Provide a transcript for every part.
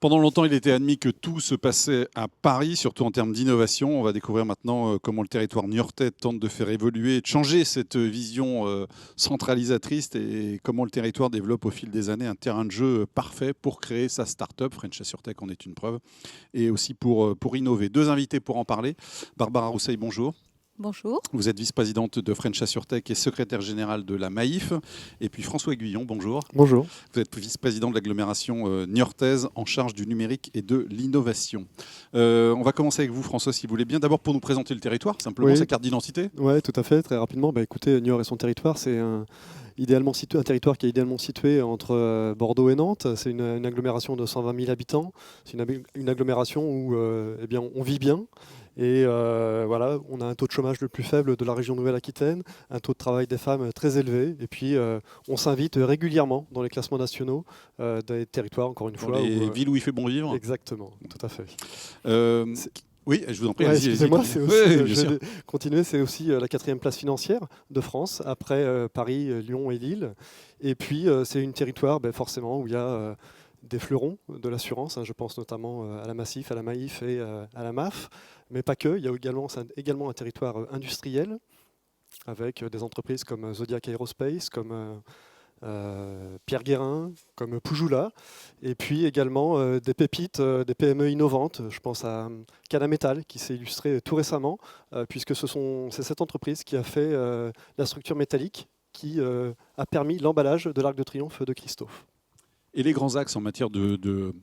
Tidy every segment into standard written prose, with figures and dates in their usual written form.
Pendant longtemps, il était admis que tout se passait à Paris, surtout en termes d'innovation. On va découvrir maintenant comment le territoire niortais tente de faire évoluer et de changer cette vision centralisatrice et comment le territoire développe au fil des années un terrain de jeu parfait pour créer sa start-up. French AssureTech en est une preuve. Et aussi pour innover. Deux invités pour en parler. Barbara Rousseil, bonjour. Bonjour. Vous êtes vice-présidente de French AssureTech et secrétaire générale de la Maïf. Et puis François Aiguillon, bonjour. Bonjour. Vous êtes vice-président de l'agglomération niortaise en charge du numérique et de l'innovation. On va commencer avec vous, François, si vous voulez bien. D'abord pour nous présenter le territoire, simplement sa carte d'identité. Oui, tout à fait, très rapidement. Écoutez, Niort et son territoire, c'est un territoire qui est idéalement situé entre Bordeaux et Nantes. C'est une agglomération de 120 000 habitants. C'est une agglomération où on vit bien. Et voilà, on a un taux de chômage le plus faible de la région Nouvelle-Aquitaine, un taux de travail des femmes très élevé. Et puis, on s'invite régulièrement dans les classements nationaux des territoires, encore une fois. Dans les villes où il fait bon vivre. Exactement, tout à fait. Oui, je vous en prie. Excusez-moi, c'est aussi, je vais continuer, c'est aussi la 4e place financière de France, après Paris, Lyon et Lille. Et puis, c'est un territoire, forcément, où il y a des fleurons de l'assurance. Je pense notamment à la Massif, à la Maïf et à la MAF. Mais pas que, il y a également un territoire industriel, avec des entreprises comme Zodiac Aerospace, comme Pierre Guérin, comme Poujoula, et puis également des pépites, des PME innovantes. Je pense à Canametal, qui s'est illustré tout récemment, puisque c'est cette entreprise qui a fait la structure métallique qui a permis l'emballage de l'Arc de Triomphe de Christophe. Et les grands axes en matière de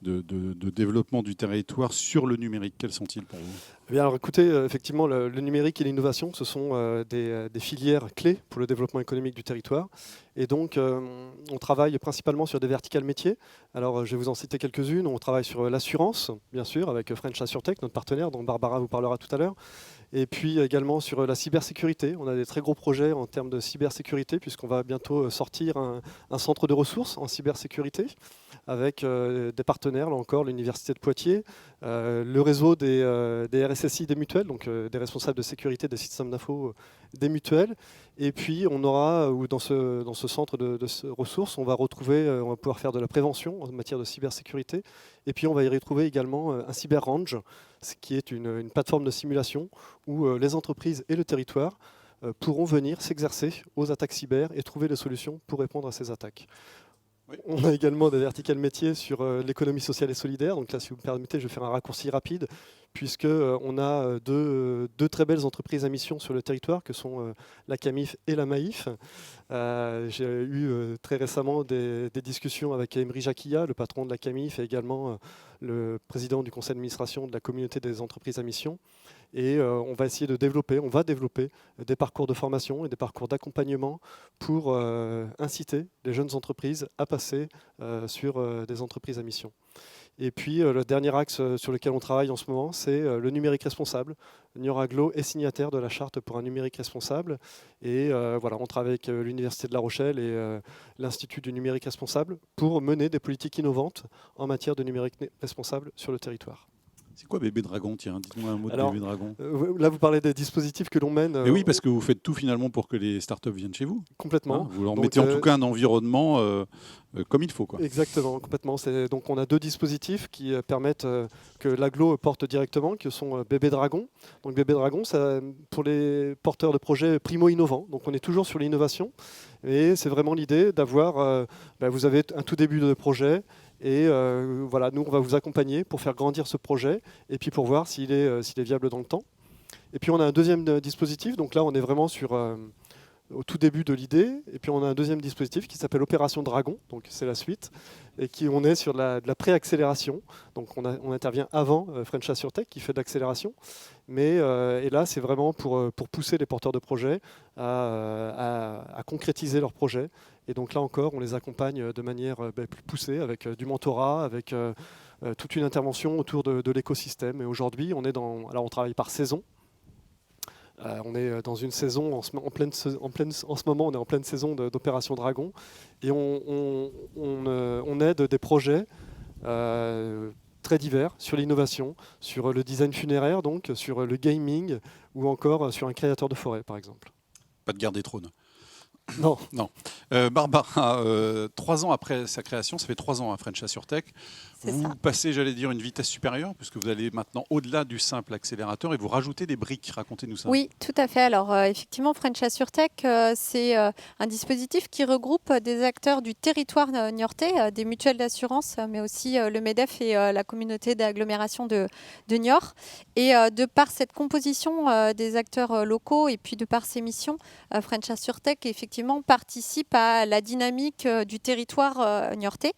développement du territoire sur le numérique, quels sont-ils pour vous ? Alors écoutez, effectivement, le numérique et l'innovation, ce sont des filières clés pour le développement économique du territoire. Et donc, on travaille principalement sur des verticales métiers. Alors, je vais vous en citer quelques-unes. On travaille sur l'assurance, bien sûr, avec French AssureTech, notre partenaire, dont Barbara vous parlera tout à l'heure. Et puis également sur la cybersécurité. On a des très gros projets en termes de cybersécurité, puisqu'on va bientôt sortir un centre de ressources en cybersécurité, avec des partenaires, là encore, l'Université de Poitiers, le réseau des RSSI des mutuelles, donc des responsables de sécurité des systèmes d'info des mutuelles. Et puis on aura, dans ce centre de ressources, on va pouvoir faire de la prévention en matière de cybersécurité. Et puis on va y retrouver également un cyber range, qui est une plateforme de simulation où les entreprises et le territoire pourront venir s'exercer aux attaques cyber et trouver des solutions pour répondre à ces attaques. Oui. On a également des verticales métiers sur l'économie sociale et solidaire. Donc là, si vous me permettez, je vais faire un raccourci rapide, puisqu'on a deux très belles entreprises à mission sur le territoire, que sont la CAMIF et la Maïf. J'ai eu très récemment des discussions avec Emery Jacquilla, le patron de la CAMIF, et également le président du conseil d'administration de la communauté des entreprises à mission. Et on va développer des parcours de formation et des parcours d'accompagnement pour inciter les jeunes entreprises à passer sur des entreprises à mission. Et puis le dernier axe sur lequel on travaille en ce moment, c'est le numérique responsable. Niort Agglo est signataire de la charte pour un numérique responsable. Et on travaille avec l'Université de La Rochelle et l'Institut du numérique responsable pour mener des politiques innovantes en matière de numérique responsable sur le territoire. C'est quoi Bébé Dragon ? Tiens, dites-moi un mot de Bébé Dragon. Là, vous parlez des dispositifs que l'on mène. Mais oui, parce que vous faites tout finalement pour que les startups viennent chez vous. Complètement. Vous leur mettez en tout cas un environnement comme il faut, quoi. Exactement, complètement. Donc on a 2 dispositifs qui permettent que l'agglo porte directement, qui sont Bébé Dragon. Donc Bébé Dragon, c'est pour les porteurs de projets primo-innovants. Donc on est toujours sur l'innovation. Et c'est vraiment l'idée d'avoir, vous avez un tout début de projet. Et nous, on va vous accompagner pour faire grandir ce projet et puis pour voir s'il est viable dans le temps. Et puis on a un deuxième dispositif. Donc là, on est vraiment au tout début de l'idée. Et puis on a un deuxième dispositif qui s'appelle Opération Dragon. Donc c'est la suite. Et on est sur de la pré-accélération. Donc on intervient avant French AssureTech qui fait de l'accélération. Et là, c'est vraiment pour pousser les porteurs de projets à concrétiser leurs projets. Et donc là encore, on les accompagne de manière plus poussée, avec du mentorat, avec toute une intervention autour de l'écosystème. Et aujourd'hui, on travaille par saison. On est dans une saison, en ce moment, on est en pleine saison d'Opération Dragon. Et on aide des projets très divers sur l'innovation, sur le design funéraire, donc, sur le gaming, ou encore sur un créateur de forêt, par exemple. Pas de guerre des trônes. Non. Non. Barbara, 3 ans après sa création, ça fait 3 ans à French AssureTech, C'est vous ça. passez, j'allais dire, une vitesse supérieure, puisque vous allez maintenant au-delà du simple accélérateur et vous rajoutez des briques. Racontez-nous ça. Oui, tout à fait. Alors, effectivement, French AssureTech, c'est un dispositif qui regroupe des acteurs du territoire niortais, des mutuelles d'assurance, mais aussi le MEDEF et la communauté d'agglomération de Niort. Et de par cette composition des acteurs locaux et puis de par ses missions, French AssureTech, effectivement, participe à la dynamique du territoire niortais.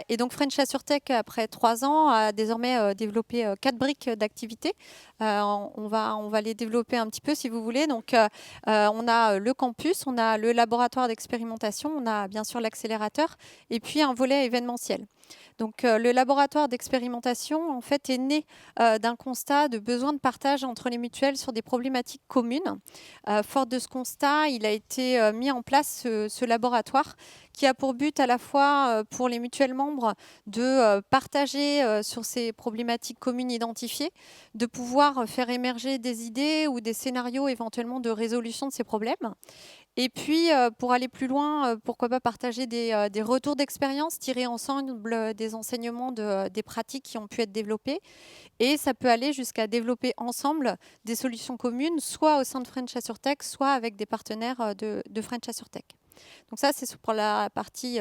Et donc, French AssureTech, après 3 ans, a désormais développé 4 briques d'activité. On va les développer un petit peu si vous voulez. Donc, on a le campus, on a le laboratoire d'expérimentation, on a bien sûr l'accélérateur et puis un volet événementiel. Donc, le laboratoire d'expérimentation en fait est né d'un constat de besoin de partage entre les mutuelles sur des problématiques communes. Fort de ce constat, il a été mis en place ce laboratoire qui a pour but à la fois pour les mutuelles membres de partager sur ces problématiques communes identifiées, de pouvoir faire émerger des idées ou des scénarios éventuellement de résolution de ces problèmes. Et puis, pour aller plus loin, pourquoi pas partager des retours d'expérience, tirer ensemble des enseignements des pratiques qui ont pu être développées. Et ça peut aller jusqu'à développer ensemble des solutions communes, soit au sein de French AssureTech, soit avec des partenaires de French AssureTech. Donc ça, c'est pour la partie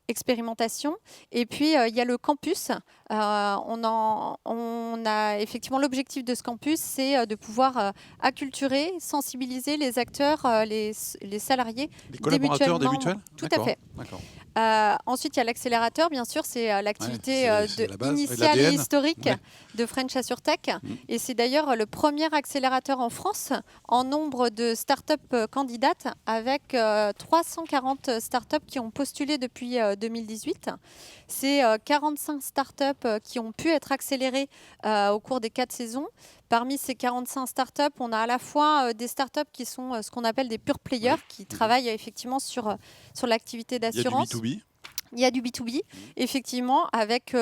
expérimentation. Et puis, il y a le campus. On a effectivement l'objectif de ce campus, c'est de pouvoir acculturer, sensibiliser les acteurs, les salariés Les collaborateurs des mutuelles. Tout à fait. D'accord. Ensuite, il y a l'accélérateur, bien sûr, c'est l'activité c'est la base, initiale et l'ADN. historique Ouais. de French AssureTech. Et c'est d'ailleurs le premier accélérateur en France en nombre de startups candidates, avec 340 startups qui ont postulé depuis 2018. C'est 45 startups qui ont pu être accélérées au cours des 4 saisons. Parmi ces 45 startups, on a à la fois des startups qui sont ce qu'on appelle des pure players, qui travaillent effectivement sur l'activité d'assurance. Il y a du B2B. Il y a du B2B, effectivement, avec,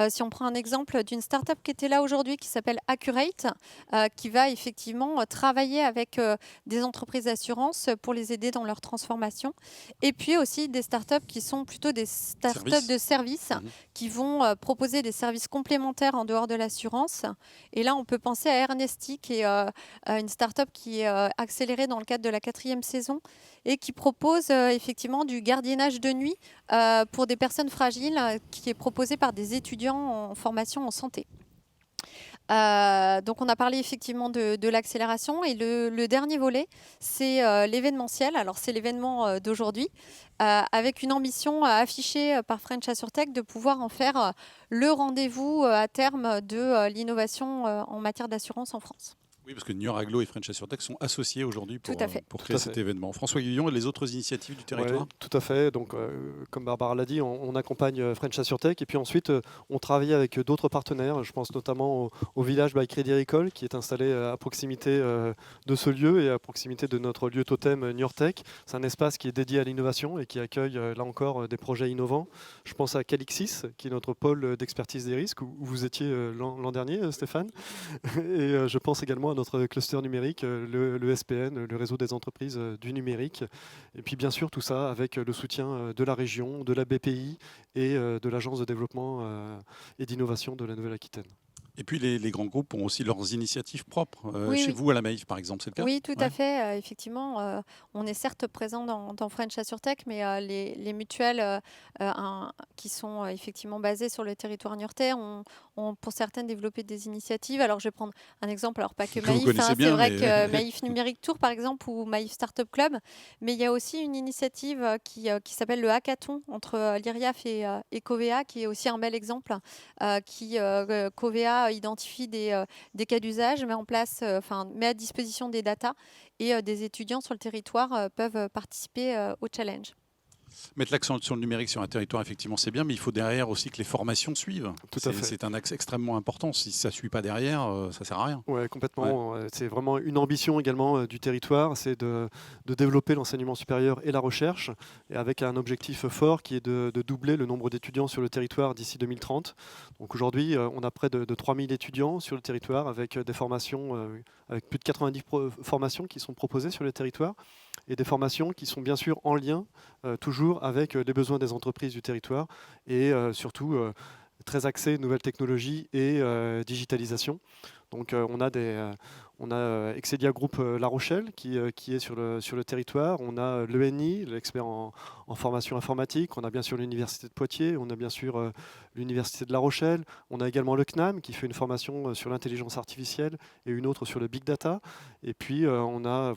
si on prend un exemple d'une start-up qui était là aujourd'hui, qui s'appelle Accurate, qui va effectivement travailler avec des entreprises d'assurance pour les aider dans leur transformation. Et puis aussi des start-up qui sont plutôt des start-up de services, qui vont proposer des services complémentaires en dehors de l'assurance. Et là, on peut penser à Ernesty, qui est une start-up qui est accélérée dans le cadre de la 4e saison et qui propose effectivement du gardiennage de nuit pour des personnes fragiles, qui est proposé par des étudiants en formation en santé. Donc on a parlé effectivement de l'accélération, et le dernier volet, c'est l'événementiel. Alors c'est l'événement d'aujourd'hui, avec une ambition affichée par French AssureTech de pouvoir en faire le rendez-vous à terme de l'innovation en matière d'assurance en France. Oui, parce que Niort Aglo et French AssureTech sont associés aujourd'hui pour Tout à fait. créer cet événement. François Guillon et les autres initiatives du territoire. Ouais, tout à fait. Donc, comme Barbara l'a dit, on accompagne French AssureTech, et puis ensuite, on travaille avec d'autres partenaires. Je pense notamment au village by Crédit Agricole, qui est installé à proximité de ce lieu et à proximité de notre lieu totem Niortech. C'est un espace qui est dédié à l'innovation et qui accueille là encore des projets innovants. Je pense à Calixis, qui est notre pôle d'expertise des risques, où vous étiez l'an dernier, Stéphane. Et je pense également à notre cluster numérique, le SPN, le réseau des entreprises du numérique. Et puis bien sûr tout ça avec le soutien de la région, de la BPI et de l'Agence de développement et d'innovation de la Nouvelle-Aquitaine. Et puis les grands groupes ont aussi leurs initiatives propres. Oui, Chez oui. vous, à la Maïf, par exemple, c'est le cas? Oui, tout à fait. Effectivement, on est certes présent dans French AssureTech, mais les mutuelles qui sont effectivement basées sur le territoire niortais ont pour certaines développé des initiatives. Alors, je vais prendre un exemple, alors pas que Que vous Maïf, connaissez bien, c'est vrai mais- que Maïf Numérique Tour, par exemple, ou Maïf Startup Club, mais il y a aussi une initiative qui s'appelle le hackathon entre l'IRIAF et Covea, qui est aussi un bel exemple, Covea identifie des cas d'usage, met en place, met à disposition des datas, et des étudiants sur le territoire peuvent participer au challenge. Mettre l'accent sur le numérique sur un territoire, effectivement, c'est bien, mais il faut derrière aussi que les formations suivent. Tout à fait. C'est un axe extrêmement important. Si ça ne suit pas derrière, ça ne sert à rien. Oui, complètement. C'est vraiment une ambition également du territoire, c'est de développer l'enseignement supérieur et la recherche, et avec un objectif fort qui est de doubler le nombre d'étudiants sur le territoire d'ici 2030. Donc aujourd'hui, on a près de 3000 étudiants sur le territoire, avec des formations, avec plus de 90 formations qui sont proposées sur le territoire. et des formations qui sont bien sûr en lien toujours avec les besoins des entreprises du territoire et surtout très axées nouvelles technologies et digitalisation. Donc on a Excedia Group La Rochelle qui est sur le territoire. On a l'ENI, l'expert en formation informatique. On a bien sûr l'Université de Poitiers. On a bien sûr l'Université de La Rochelle. On a également le CNAM qui fait une formation sur l'intelligence artificielle et une autre sur le big data. Et puis on a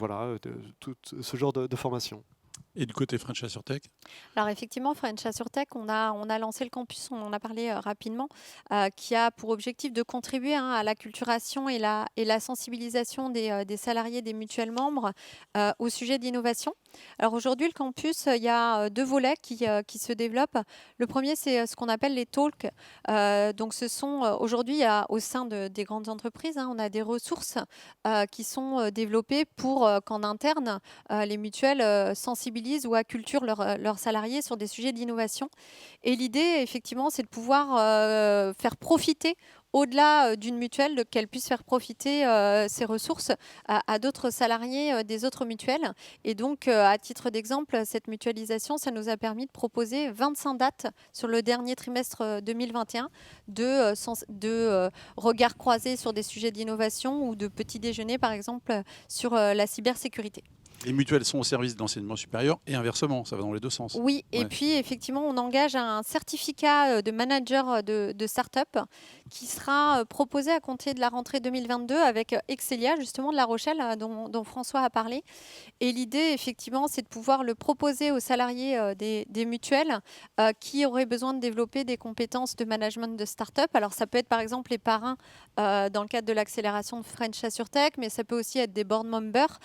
tout ce genre de formation. Et du côté French AssureTech? Alors effectivement, French AssureTech, on a lancé le campus, on en a parlé rapidement, qui a pour objectif de contribuer à l'acculturation et la sensibilisation des salariés des mutuelles membres au sujet d'innovation. Alors aujourd'hui, le campus, il y a deux volets qui se développent. Le premier, c'est ce qu'on appelle les talks. Donc ce sont aujourd'hui, au sein des grandes entreprises, on a des ressources qui sont développées pour qu'en interne, les mutuelles sensibilisent ou acculturent leurs salariés sur des sujets d'innovation. Et l'idée, effectivement, c'est de pouvoir faire profiter, au-delà d'une mutuelle, qu'elle puisse faire profiter ses ressources à d'autres salariés des autres mutuelles. Et donc, à titre d'exemple, cette mutualisation, ça nous a permis de proposer 25 dates sur le dernier trimestre 2021 de regards croisés sur des sujets d'innovation ou de petits déjeuners, par exemple, sur la cybersécurité. Les mutuelles sont au service de l'enseignement supérieur et inversement, ça va dans les deux sens. Oui, et puis effectivement, on engage un certificat de manager de start-up qui sera proposé à compter de la rentrée 2022 avec Excelia, justement de La Rochelle, dont François a parlé. Et l'idée, effectivement, c'est de pouvoir le proposer aux salariés des mutuelles qui auraient besoin de développer des compétences de management de start-up. Alors, ça peut être par exemple les parrains dans le cadre de l'accélération de French AssureTech, mais ça peut aussi être des board members.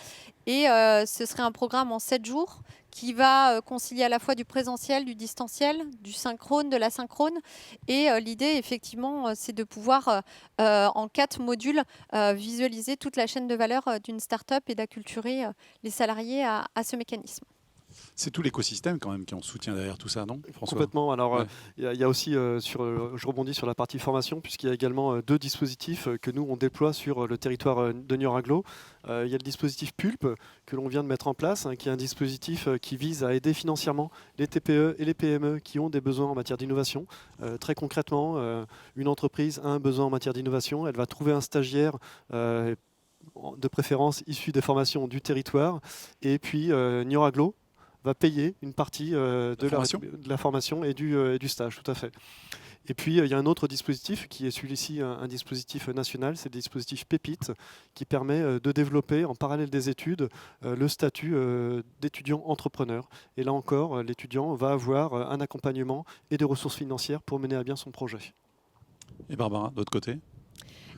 Et ce serait un programme en 7 jours qui va concilier à la fois du présentiel, du distanciel, du synchrone, de l'asynchrone. Et l'idée, effectivement, c'est de pouvoir, en 4 modules, visualiser toute la chaîne de valeur d'une start-up et d'acculturer les salariés à ce mécanisme. C'est tout l'écosystème quand même qui en soutient derrière tout ça, non, François? Complètement. Alors, Ouais. il y a aussi, je rebondis sur la partie formation, puisqu'il y a également 2 dispositifs que nous, on déploie sur le territoire de Niort Agglo. Il y a le dispositif PULP que l'on vient de mettre en place, qui est un dispositif qui vise à aider financièrement les TPE et les PME qui ont des besoins en matière d'innovation. Très concrètement, une entreprise a un besoin en matière d'innovation, elle va trouver un stagiaire de préférence issu des formations du territoire, et puis Niort Agglo va payer une partie de la formation et du stage, tout à fait. Et puis, il y a un autre dispositif qui est celui-ci, un dispositif national, c'est le dispositif Pépite, qui permet de développer en parallèle des études le statut d'étudiant entrepreneur. Et là encore, l'étudiant va avoir un accompagnement et des ressources financières pour mener à bien son projet. Et Barbara, de l'autre côté?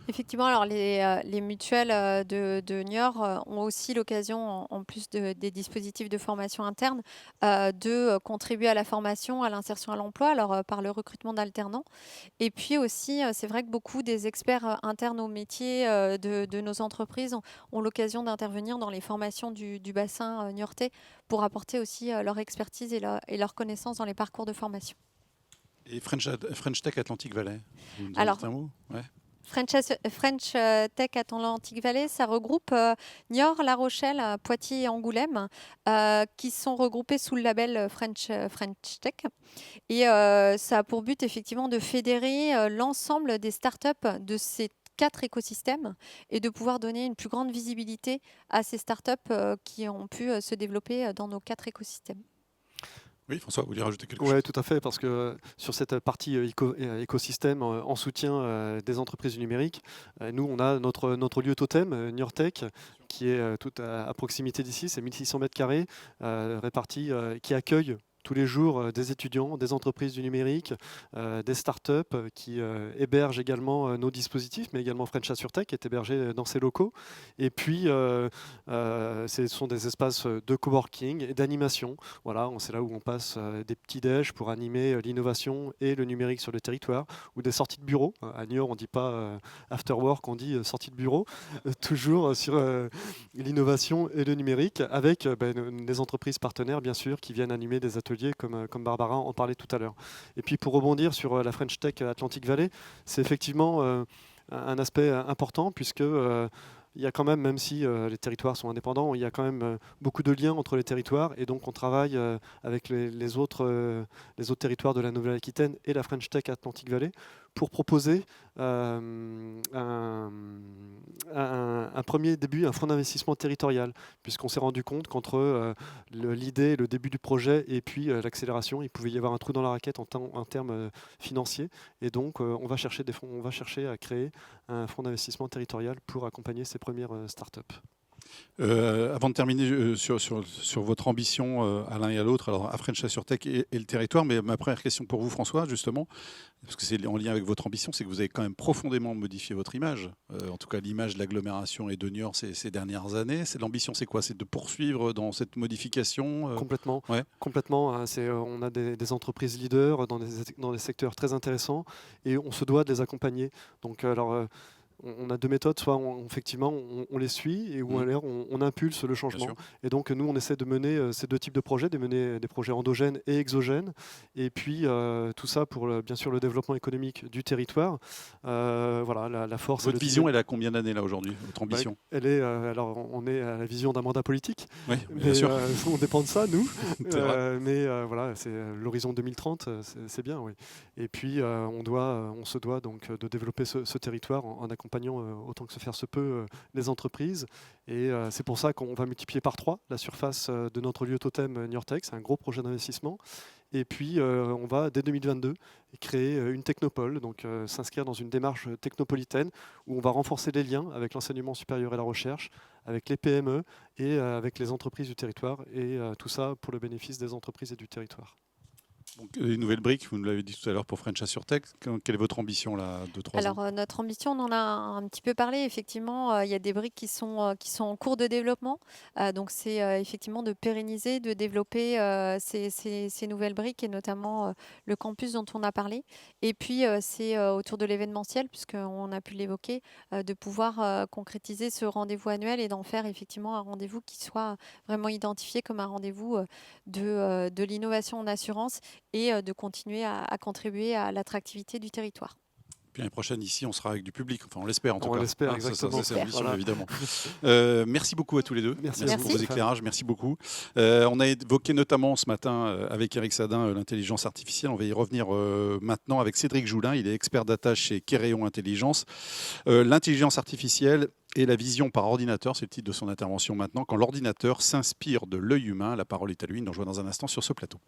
Effectivement, alors les mutuelles de Niort ont aussi l'occasion, en plus des dispositifs de formation interne, de contribuer à la formation, à l'insertion à l'emploi, alors par le recrutement d'alternants. Et puis aussi, c'est vrai que beaucoup des experts internes au métier de nos entreprises ont l'occasion d'intervenir dans les formations du bassin niortais pour apporter aussi leur expertise et leur connaissance dans les parcours de formation. Et French Tech Atlantic Valley, vous nous en Alors, dites un mot? Ouais. French Tech Atlantic Valley, ça regroupe Niort, La Rochelle, Poitiers et Angoulême, qui sont regroupés sous le label French Tech. Et ça a pour but effectivement de fédérer l'ensemble des startups de ces 4 écosystèmes et de pouvoir donner une plus grande visibilité à ces startups qui ont pu se développer dans nos 4 écosystèmes. Oui, François, vous vouliez rajouter quelque chose? Oui, tout à fait, parce que sur cette partie écosystème en soutien des entreprises du numérique, nous, on a notre lieu totem, NiorTech, qui est tout à proximité d'ici, c'est 1600 mètres carrés, répartis, qui accueille tous les jours des étudiants, des entreprises du numérique, des startups qui hébergent également nos dispositifs, mais également French AssureTech qui est hébergé dans ces locaux. Et puis, ce sont des espaces de coworking et d'animation. Voilà, c'est là où on passe des petits déj pour animer l'innovation et le numérique sur le territoire, ou des sorties de bureau. À Niort, on ne dit pas after work, on dit sortie de bureau, toujours sur l'innovation et le numérique, avec des entreprises partenaires, bien sûr, qui viennent animer des ateliers comme Barbara en parlait tout à l'heure. Et puis pour rebondir sur la French Tech Atlantic Valley, c'est effectivement un aspect important puisque il y a quand même si les territoires sont indépendants, il y a quand même beaucoup de liens entre les territoires et donc on travaille avec les autres territoires de la Nouvelle-Aquitaine et la French Tech Atlantic Valley pour proposer un premier début, un fonds d'investissement territorial, puisqu'on s'est rendu compte qu'entre l'idée, le début du projet et puis l'accélération, il pouvait y avoir un trou dans la raquette en termes financiers. Et donc, on va chercher des fonds, on va chercher à créer un fonds d'investissement territorial pour accompagner ces premières startups. Avant de terminer sur votre ambition à l'un et à l'autre, alors à French AssureTech et le territoire, mais ma première question pour vous, François, justement, parce que c'est en lien avec votre ambition, c'est que vous avez quand même profondément modifié votre image, en tout cas l'image de l'agglomération et de Niort ces dernières années. L'ambition, c'est quoi? C'est de poursuivre dans cette modification Complètement. Ouais. Complètement. Hein, on a des entreprises leaders dans des secteurs très intéressants et on se doit de les accompagner. Donc, alors, on a deux méthodes, soit effectivement on les suit ou alors on impulse le changement. Et donc nous on essaie de mener ces deux types de projets, de mener des projets endogènes et exogènes, et puis tout ça pour bien sûr le développement économique du territoire. Voilà, la force. Votre vision, elle a combien d'années là aujourd'hui, votre ambition? Elle est, alors on est à la vision d'un mandat politique, oui, bien sûr. On dépend de ça nous, mais voilà, c'est l'horizon 2030, c'est bien, oui. Et puis on se doit donc de développer ce territoire en accompagnant autant que se faire se peut les entreprises. Et c'est pour ça qu'on va multiplier par 3 la surface de notre lieu totem Niortec. C'est un gros projet d'investissement. Et puis on va dès 2022 créer une technopole, donc s'inscrire dans une démarche technopolitaine où on va renforcer les liens avec l'enseignement supérieur et la recherche, avec les PME et avec les entreprises du territoire. Et tout ça pour le bénéfice des entreprises et du territoire. Donc, les nouvelles briques, vous nous l'avez dit tout à l'heure pour French AssureTech, quelle est votre ambition là, de 3 ans? Alors notre ambition, on en a un petit peu parlé. Effectivement, il y a des briques qui sont en cours de développement. Donc c'est effectivement de pérenniser, de développer ces nouvelles briques et notamment le campus dont on a parlé. Et puis c'est autour de l'événementiel, puisqu'on a pu l'évoquer, de pouvoir concrétiser ce rendez-vous annuel et d'en faire effectivement un rendez-vous qui soit vraiment identifié comme un rendez-vous de l'innovation en assurance et de continuer à contribuer à l'attractivité du territoire. Puis l'année prochaine, ici, on sera avec du public. Enfin, on l'espère en tout cas. On l'espère, exactement. C'est l'ambition, voilà. Évidemment. Merci beaucoup à tous les deux. Merci pour vos éclairages. Merci beaucoup. On a évoqué notamment ce matin avec Eric Sadin l'intelligence artificielle. On va y revenir maintenant avec Cédric Joulin. Il est expert data chez Kereon Intelligence. L'intelligence artificielle et la vision par ordinateur, c'est le titre de son intervention maintenant. Quand l'ordinateur s'inspire de l'œil humain, la parole est à lui. Il nous rejoint dans un instant sur ce plateau.